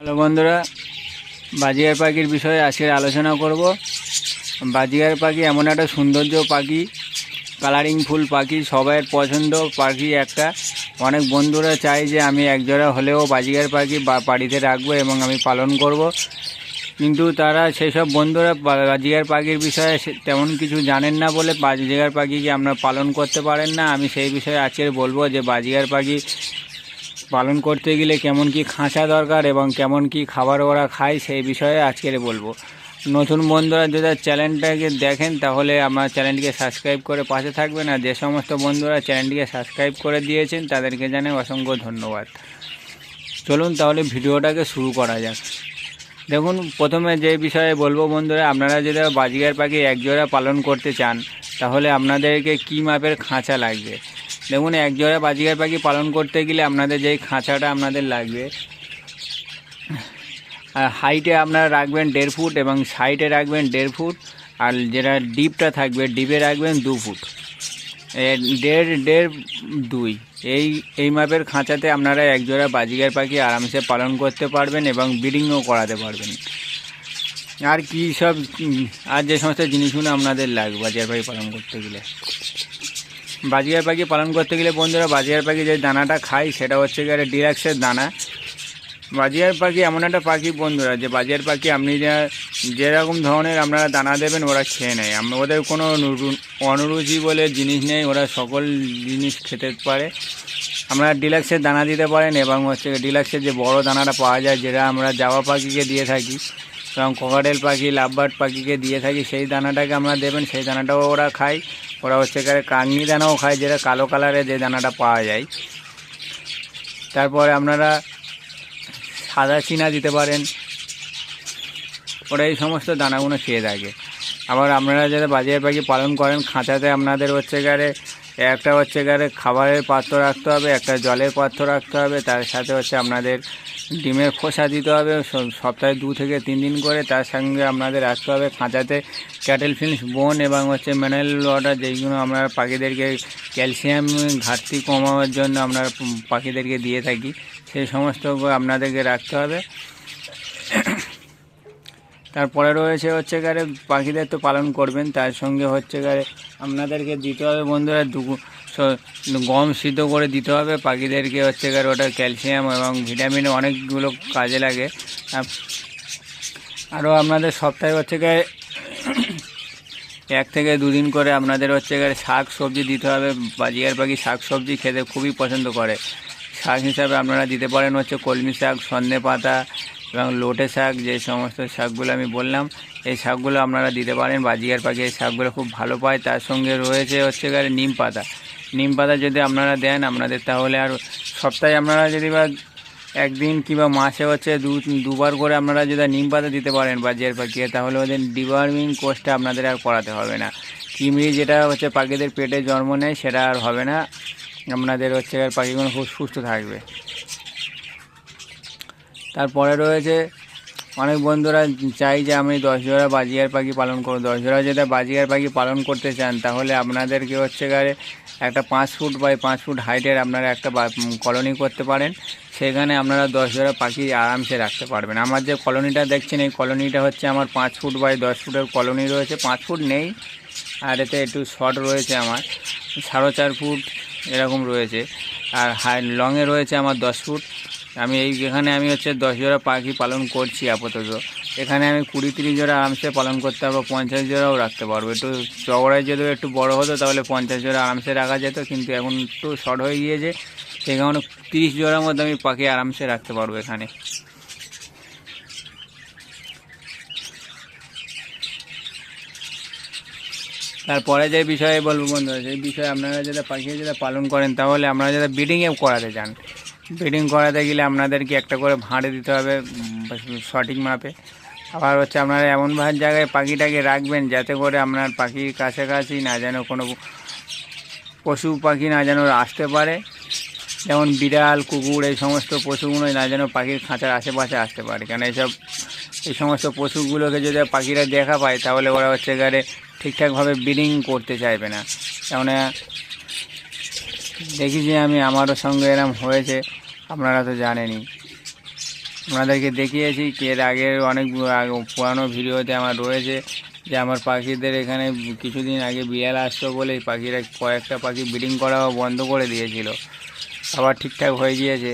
Hello বন্ধুরা, বাজিগার পাখির বিষয়ে আজকে আলোচনা করব। বাজিগার পাখি এমন একটা সৌন্দর্য পাখি, কালারিংফুল পাখি, সবার পছন্দ পাখি একটা। অনেক বন্ধুরা চায় যে আমি একজোড়া হলেও বাজিগার পাখি বাড়িতে রাখবো এবং আমি পালন করব, কিন্তু তারা সেই সব বন্ধুরা বাজিগার পাখির বিষয়ে তেমন কিছু জানেন না বলে বাজিগার পাখিকে আমরা পালন করতে পারেন না। আমি সেই বিষয়ে আজকে বলবো যে বাজিগার পাখি পালন করতে গেলে কেমন কি খাঁচা দরকার এবং কেমন কি খাবার ওরা খায় সেই বিষয়ে আজকের বলবো। নতুন বন্ধুরা যদি চ্যানেলটাকে দেখেন তাহলে আমার চ্যানেলটিকে সাবস্ক্রাইব করে পাশে থাকবেন, আর যে সমস্ত বন্ধুরা চ্যানেলটিকে সাবস্ক্রাইব করে দিয়েছেন তাদেরকে জানাই অসংখ্য ধন্যবাদ। চলুন তাহলে ভিডিওটাকে শুরু করা যাক। দেখুন, প্রথমে যে বিষয়ে বলবো বন্ধুরা, আপনারা যদি বাজিগার পাখি একজোড়া পালন করতে চান তাহলে আপনাদেরকে কী মাপের খাঁচা লাগবে। দেখুন, একজোড়া বাজিগার পাখি পালন করতে গেলে আপনাদের যেই খাঁচাটা আপনাদের লাগবে, আর হাইটে আপনারা রাখবেন 1.5 ফুট এবং সাইডে রাখবেন 1.5 ফুট, আর যেটা ডিপটা থাকবে ডিপে রাখবেন 2 ফুট, 1.5 2 এই মাপের খাঁচাতে আপনারা একজোড়া বাজিগার পাখি আরামসে পালন করতে পারবেন এবং ব্রিডিংও করাতে পারবেন। আর কি সব আর যে সমস্ত জিনিসগুলো আপনাদের লাগবে বাজিগার পাখি পালন করতে গেলে, বাজিগার পাখি পালন করতে গেলে বন্ধুরা, বাজিগার পাখি যে দানাটা খায় সেটা হচ্ছে গিয়ে ডিলাক্সের দানা। বাজিগার পাখি এমন একটা পাখি বন্ধুরা, যে বাজিগার পাখি আপনি যেরকম ধরনের আপনারা দানা দেবেন ওরা খেয়ে নেয়। ওদের কোনো অনরুচি বলে জিনিস নেই, ওরা সকল জিনিস খেতে পারে। আমরা ডিলাক্সের দানা দিতে পারেন এবং হচ্ছে ডিলাক্সের যে বড় দানাটা পাওয়া যায়, যেটা আমরা জাবা পাখিকে দিয়ে থাকি এবং ককাটেল পাখি, লাভবার্ড পাখিকে দিয়ে থাকি, সেই দানাটাকে আমরা দেবেন। সেই দানাটাও ওরা খায়। ওরা হচ্ছে কাগনি দানাও খায়, যেটা কালো কালারের যে দানাটা পাওয়া যায়। তারপরে আপনারা সাদা চীনা দিতে পারেন, ওরা এই সমস্ত দানাগুলো খেয়ে থাকে। আবার আপনারা যারা বাজিগার পাখি পালন করেন, খাঁচাতে আপনাদের হচ্ছে একটা হচ্ছে খাবারের পাত্র রাখতে হবে, একটা জলের পাত্র রাখতে হবে, তার সাথে হচ্ছে আপনাদের ডিমের খোসা দিতে হবে সপ্তাহে 2 থেকে 3 দিন করে। তার সঙ্গে আপনাদের রাখতে হবে খাঁচাতে ক্যাটেল ফিনিশ বোন এবং হচ্ছে মিনারেল ওয়াটার, যেইগুলো আমরা পাখিদেরকে ক্যালসিয়াম ঘাটতি কমানোর জন্য আমরা পাখিদেরকে দিয়ে থাকি, সেই সমস্ত আপনাদেরকে রাখতে হবে। তারপরে রয়েছে হচ্ছে পাখিদের তো পালন করবেন, তার সঙ্গে হচ্ছে আপনাদেরকে দিতে হবে বন্ধুরা গম সিদ্ধ করে দিতে হবে পাখিদেরকে। হচ্ছে ওটা ক্যালসিয়াম এবং ভিটামিন অনেকগুলো কাজে লাগে। আরও আপনাদের সপ্তাহে হচ্ছে 1 থেকে 2 দিন করে আপনাদের হচ্ছে শাক সবজি দিতে হবে। বাজিগার পাখি শাক সবজি খেতে খুবই পছন্দ করে। শাক হিসাবে আপনারা দিতে পারেন হচ্ছে কলমি শাক, সন্ধ্যে পাতা এবং লোটে শাক, যে সমস্ত শাকগুলো আমি বললাম, এই শাকগুলো আপনারা দিতে পারেন। বাজিগার পাখি এই শাকগুলো খুব ভালো পায়। তার সঙ্গে রয়েছে হচ্ছে নিম পাতা। নিম পাতা যদি আপনারা দেন আপনাদের, তাহলে আর সপ্তাহে আপনারা যদি বা 1 দিন কিংবা মাসে হচ্ছে 2বার করে আপনারা যদি নিম পাতা দিতে পারেন বাজিগার পাখি, তাহলে ওদের ডিওয়ার্মিং কোর্সটা আপনাদের আর করাতে হবে না। কৃমি যেটা হচ্ছে পাখিদের পেটে জন্ম নেয় সেটা আর হবে না। আপনাদের হচ্ছে পাখিগুলো খুব সুস্থ থাকবে। তারপরে রয়েছে অনেক বন্ধুরা চাই যে আমি 10 জোড়া বাজিগার পাখি পালন করব। 10 জোড়া যদি বাজিগার পাখি পালন করতে চান তাহলে আপনাদেরকে হচ্ছে একটা 5 ফুট বাই 5 ফুট হাইটের আপনারা একটা কলোনি করতে পারেন। সেখানে আপনারা 10 জোড়া পাখি আরামসে রাখতে পারবেন। আমার যে কলোনিটা দেখছেন, এই কলোনিটা হচ্ছে আমার 5 ফুট বাই 10 ফুটের কলোনি রয়েছে। 5 ফুট নেই, আর এতে একটু শর্ট রয়েছে, আমার 4.5 ফুট এরকম রয়েছে, আর লংয়ে রয়েছে আমার 10 ফুট। এখানে আমি হচ্ছে 10 জোড়া পাখি পালন করছি আপাতত। এখানে আমি 20-30 জোড়া আরামসে পালন করতে পারবো, 50 জোড়াও রাখতে পারবো। একটু চওড়ায় যদি একটু বড় হতো তাহলে 50 জোড়া আরামসে রাখা যেত, কিন্তু এখন একটু শর্ট হয়ে গিয়েছে, সেই কারণে 30 জোড়ার মধ্যে আমি পাখি আরামসে রাখতে পারবো এখানে। তারপরে যে বিষয়ে বলবো বন্ধুরা, সেই বিষয়ে আপনারা যারা পাখি যারা পালন করেন তাহলে আপনারা যারা ব্রিডিংয়ে করাতে চান, ব্রিডিং করাতে গেলে আপনাদেরকে একটা করে ভাঁড়ে দিতে হবে সঠিক মাপে। আবার হচ্ছে আপনারা এমনভাবে জায়গায় পাখিটাকে রাখবেন যাতে করে আপনার পাখির কাছাকাছি না যেন কোনো পশু পাখি না যেন আসতে পারে, যেমন বিড়াল, কুকুর, এই সমস্ত পশুগুলোই না যেন পাখির খাঁচার আশেপাশে আসতে পারে। কেন এই সমস্ত পশুগুলোকে যদি পাখিরা দেখা পায় তাহলে ওরা হচ্ছে ঠিকঠাকভাবে ব্রিডিং করতে চাইবে না। কেননা দেখি যে আমারও সঙ্গে এরম হয়েছে, আপনারা তো জানেনই। আপনাদেরকে দেখিয়েছি, এর আগের অনেক পুরানো ভিডিওতে আমার রয়েছে যে আমার পাখিদের এখানে কিছুদিন আগে বিড়াল আসতো বলে পাখিরা কয়েকটা পাখি ব্রিডিং করাও বন্ধ করে দিয়েছিল, আবার ঠিকঠাক হয়ে গিয়েছে।